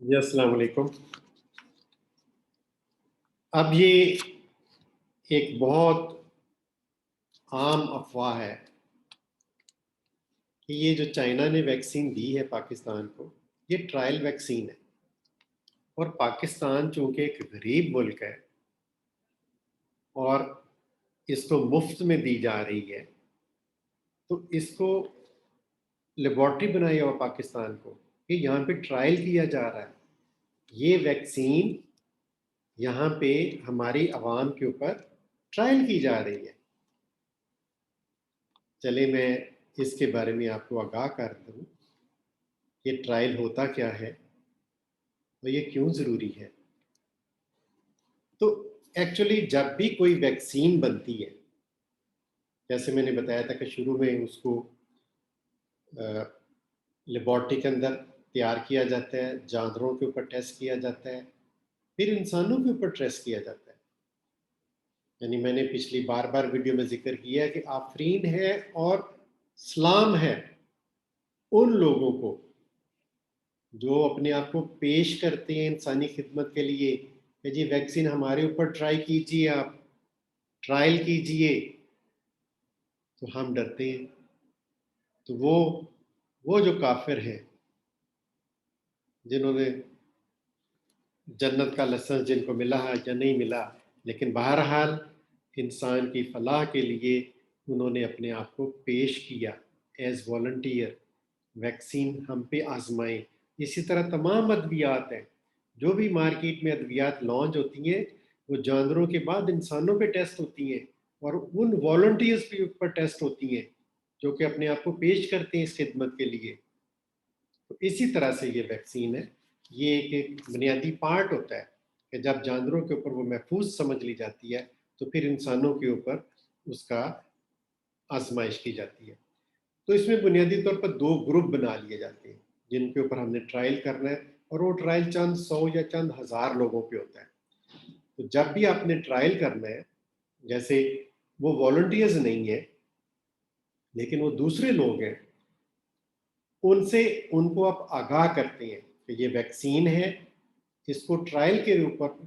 جی السلام علیکم۔ اب یہ ایک بہت عام افواہ ہے کہ یہ جو چائنا نے ویکسین دی ہے پاکستان کو، یہ ٹرائل ویکسین ہے، اور پاکستان چونکہ ایک غریب ملک ہے اور اس کو مفت میں دی جا رہی ہے، تو اس کو لیبارٹری بنائی ہوا پاکستان کو کہ یہاں پہ ٹرائل کیا جا رہا ہے، یہ ویکسین یہاں پہ ہماری عوام کے اوپر ٹرائل کی جا رہی ہے۔ چلے میں اس کے بارے میں آپ کو آگاہ کر دوں، یہ ٹرائل ہوتا کیا ہے اور یہ کیوں ضروری ہے۔ تو ایکچولی جب بھی کوئی ویکسین بنتی ہے، جیسے میں نے بتایا تھا کہ شروع میں اس کو لیبارٹری کے اندر تیار کیا جاتا ہے، جانوروں کے اوپر ٹیسٹ کیا جاتا ہے، پھر انسانوں کے اوپر ٹیسٹ کیا جاتا ہے۔ یعنی میں نے پچھلی بار ویڈیو میں ذکر کیا کہ آفرین ہے اور سلام ہے ان لوگوں کو جو اپنے آپ کو پیش کرتے ہیں انسانی خدمت کے لیے کہ جی ویکسین ہمارے اوپر ٹرائی کیجئے، آپ ٹرائل کیجئے، تو ہم ڈرتے ہیں۔ تو وہ جو کافر ہیں جنہوں نے جنت کا لائسنس جن کو ملا ہے یا نہیں ملا، لیکن بہرحال انسان کی فلاح کے لیے انہوں نے اپنے آپ کو پیش کیا ایز والنٹیئر، ویکسین ہم پہ آزمائیں۔ اسی طرح تمام ادویات ہیں، جو بھی مارکیٹ میں ادویات لانچ ہوتی ہیں وہ جانوروں کے بعد انسانوں پہ ٹیسٹ ہوتی ہیں، اور ان والنٹیئرز کے اوپر ٹیسٹ ہوتی ہیں جو کہ اپنے آپ کو پیش کرتے ہیں اس خدمت کے لیے۔ تو اسی طرح سے یہ ویکسین ہے، یہ ایک بنیادی پارٹ ہوتا ہے کہ جب جانوروں کے اوپر وہ محفوظ سمجھ لی جاتی ہے تو پھر انسانوں کے اوپر اس کا آزمائش کی جاتی ہے۔ تو اس میں بنیادی طور پر دو گروپ بنا لیے جاتے ہیں جن کے اوپر ہم نے ٹرائل کرنا ہے، اور وہ ٹرائل چند سو یا چند ہزار لوگوں پہ ہوتا ہے۔ تو جب بھی آپ نے ٹرائل کرنا ہے، جیسے وہ والنٹیئرز نہیں ہیں لیکن وہ دوسرے لوگ ہیں، ان کو آپ آگاہ کرتے ہیں کہ یہ ویکسین ہے، اس کو ٹرائل کے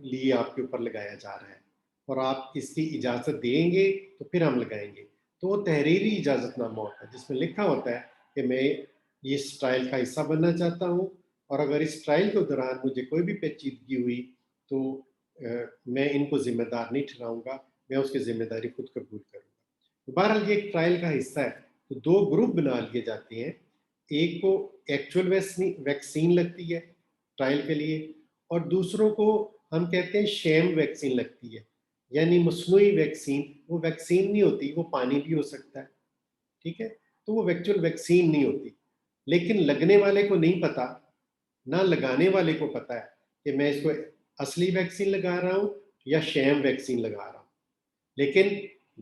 لیے آپ کے اوپر لگایا جا رہا ہے، اور آپ اس کی اجازت دیں گے تو پھر ہم لگائیں گے۔ تو وہ تحریری اجازت نامہ ہوتا ہے جس میں لکھا ہوتا ہے کہ میں اس ٹرائل کا حصہ بننا چاہتا ہوں، اور اگر اس ٹرائل کے دوران مجھے کوئی بھی پیچیدگی ہوئی تو میں ان کو ذمہ دار نہیں ٹھہراؤں گا، میں اس کی ذمہ داری خود قبول کروں گا۔ بہرحال یہ ایک ٹرائل کا حصہ ہے۔ تو دو گروپ بنا لیے جاتے ہیں، ایک کو ایکچول ویکسین لگتی ہے ٹرائل کے لیے، اور دوسروں کو ہم کہتے ہیں شیم ویکسین لگتی ہے، یعنی مصنوعی ویکسین۔ وہ ویکسین نہیں ہوتی، وہ پانی بھی ہو سکتا ہے، ٹھیک ہے، تو وہ ایکچول ویکسین نہیں ہوتی، لیکن لگنے والے کو نہیں پتا، نہ لگانے والے کو پتا ہے کہ میں اس کو اصلی ویکسین لگا رہا ہوں یا شیم ویکسین لگا رہا ہوں۔ لیکن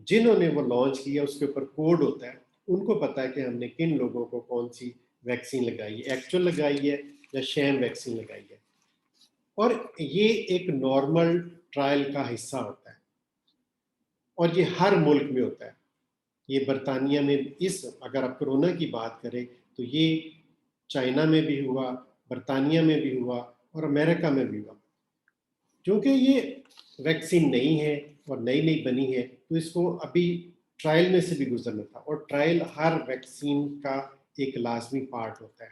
جنہوں نے وہ لانچ کیا اس کے اوپر کوڈ ہوتا ہے، ان کو پتا ہے کہ ہم نے کن لوگوں کو کون سی ویکسین لگائی ہے، ایکچول لگائی ہے یا شیم ویکسین لگائی ہے۔ اور یہ ایک نارمل ٹرائل کا حصہ ہوتا ہے، اور یہ ہر ملک میں ہوتا ہے۔ یہ برطانیہ میں اگر آپ کرونا کی بات کریں تو یہ چائنا میں بھی ہوا، برطانیہ میں بھی ہوا، اور امریکہ میں بھی ہوا۔ کیونکہ یہ ویکسین نہیں ہے اور نئی بنی ہے تو اس کو ابھی ٹرائل میں سے بھی گزرنا تھا، اور ٹرائل ہر ویکسین کا ایک لازمی پارٹ ہوتا ہے۔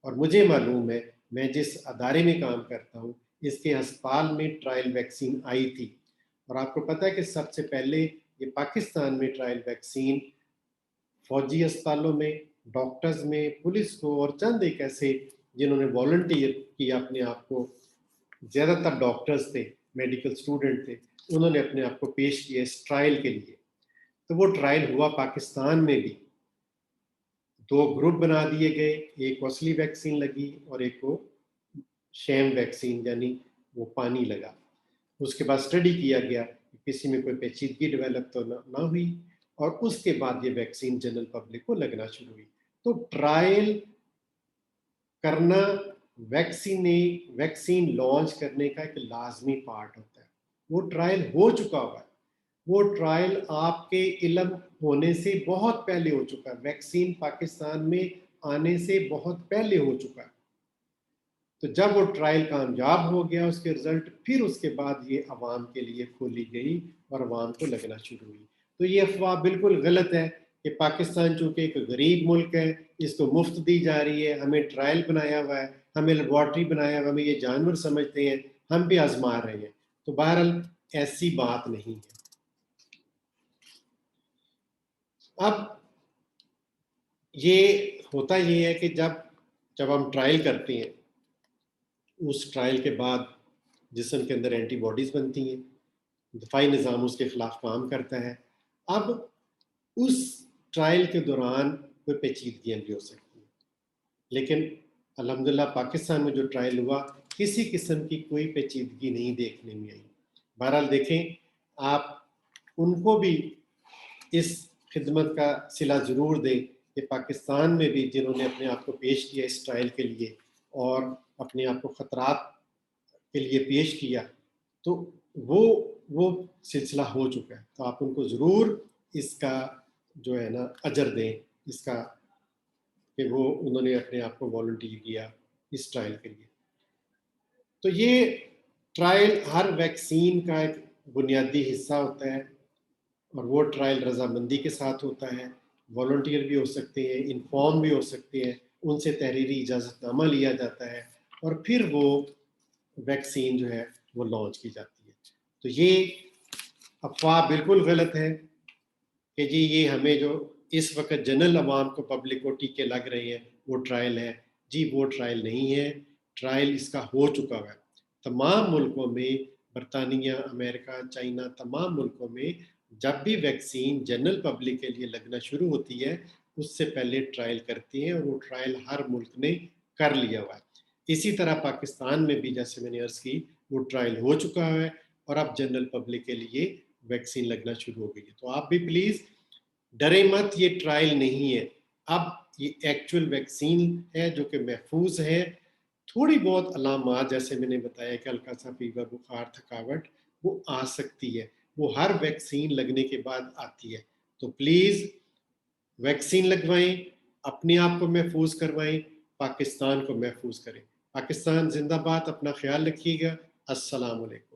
اور مجھے معلوم ہے، میں جس ادارے میں کام کرتا ہوں اس کے ہسپتال میں ٹرائل ویکسین آئی تھی، اور آپ کو پتہ ہے کہ سب سے پہلے یہ پاکستان میں ٹرائل ویکسین فوجی اسپتالوں میں، ڈاکٹرز میں، پولیس کو، اور چند ایک ایسے جنہوں نے والنٹیئر کیا اپنے آپ کو، زیادہ تر ڈاکٹرز تھے، میڈیکل اسٹوڈنٹ تھے، انہوں نے اپنے آپ کو پیش کیا اس ٹرائل کے لیے۔ تو وہ ٹرائل ہوا پاکستان میں بھی، دو گروپ بنا دیے گئے، ایک اصلی ویکسین لگی اور ایک کو شیم ویکسین یعنی وہ پانی لگا۔ اس کے بعد اسٹڈی کیا گیا کہ کسی میں کوئی پیچیدگی ڈیولپ تو نہ ہوئی، اور اس کے بعد یہ ویکسین جنرل پبلک کو لگنا شروع ہوئی۔ تو ٹرائل کرنا ویکسین لانچ کرنے کا ایک لازمی پارٹ ہوتا ہے۔ وہ ٹرائل ہو چکا ہوا ہے، وہ ٹرائل آپ کے علم ہونے سے بہت پہلے ہو چکا ہے، ویکسین پاکستان میں آنے سے بہت پہلے ہو چکا ہے۔ تو جب وہ ٹرائل کامیاب ہو گیا اس کے رزلٹ، پھر اس کے بعد یہ عوام کے لیے کھولی گئی اور عوام کو لگنا شروع ہوئی۔ تو یہ افواہ بالکل غلط ہے کہ پاکستان چونکہ ایک غریب ملک ہے، اس کو مفت دی جا رہی ہے، ہمیں ٹرائل بنایا ہوا ہے، ہمیں لیبارٹری بنایا ہوا ہے، ہمیں یہ جانور سمجھتے ہیں، ہم بھی آزما رہے ہیں۔ تو بہرحال ایسی بات نہیں ہے۔ اب یہ ہوتا یہ ہے کہ جب ہم ٹرائل کرتے ہیں، اس ٹرائل کے بعد جسم کے اندر اینٹی باڈیز بنتی ہیں، دفاعی نظام اس کے خلاف کام کرتا ہے۔ اب اس ٹرائل کے دوران کوئی پیچیدگیاں بھی ہو سکتی ہیں، لیکن الحمدللہ پاکستان میں جو ٹرائل ہوا کسی قسم کی کوئی پیچیدگی نہیں دیکھنے میں آئی۔ بہرحال دیکھیں، آپ ان کو بھی اس خدمت کا صلہ ضرور دیں کہ پاکستان میں بھی جنہوں نے اپنے آپ کو پیش کیا اس ٹرائل کے لیے اور اپنے آپ کو خطرات کے لیے پیش کیا، تو وہ سلسلہ ہو چکا ہے۔ تو آپ ان کو ضرور اس کا جو ہے نا اجر دیں، اس کا کہ وہ انہوں نے اپنے آپ کو والنٹیئر کیا اس ٹرائل کے لیے۔ تو یہ ٹرائل ہر ویکسین کا ایک بنیادی حصہ ہوتا ہے، اور وہ ٹرائل رضامندی کے ساتھ ہوتا ہے، والنٹیئر بھی ہو سکتے ہیں، انفارم بھی ہو سکتے ہیں، ان سے تحریری اجازت نامہ لیا جاتا ہے اور پھر وہ ویکسین جو ہے وہ لانچ کی جاتی ہے۔ تو یہ افواہ بالکل غلط ہے کہ جی یہ ہمیں جو اس وقت جنرل عوام کو پبلک کو ٹیکے لگ رہے ہیں وہ ٹرائل ہے۔ جی وہ ٹرائل نہیں ہے، ٹرائل اس کا ہو چکا ہے۔ تمام ملکوں میں، برطانیہ، امریکہ، چائنا، تمام ملکوں میں جب بھی ویکسین جنرل پبلک کے لیے لگنا شروع ہوتی ہے اس سے پہلے ٹرائل کرتے ہیں، اور وہ ٹرائل ہر ملک نے کر لیا ہوا ہے۔ اسی طرح پاکستان میں بھی جیسے میں نے عرض کی وہ ٹرائل ہو چکا ہے اور اب جنرل پبلک کے لیے ویکسین لگنا شروع ہو گئی ہے۔ تو آپ بھی پلیز ڈرے مت، یہ ٹرائل نہیں ہے، اب یہ ایکچول ویکسین ہے جو کہ محفوظ ہے۔ تھوڑی بہت علامات جیسے میں نے بتایا کہ ہلکا سا فیور، بخار، تھکاوٹ وہ آ سکتی ہے، وہ ہر ویکسین لگنے کے بعد آتی ہے۔ تو پلیز ویکسین لگوائیں، اپنے آپ کو محفوظ کروائیں، پاکستان کو محفوظ کریں۔ پاکستان زندہ باد، اپنا خیال رکھیے گا۔ السلام علیکم۔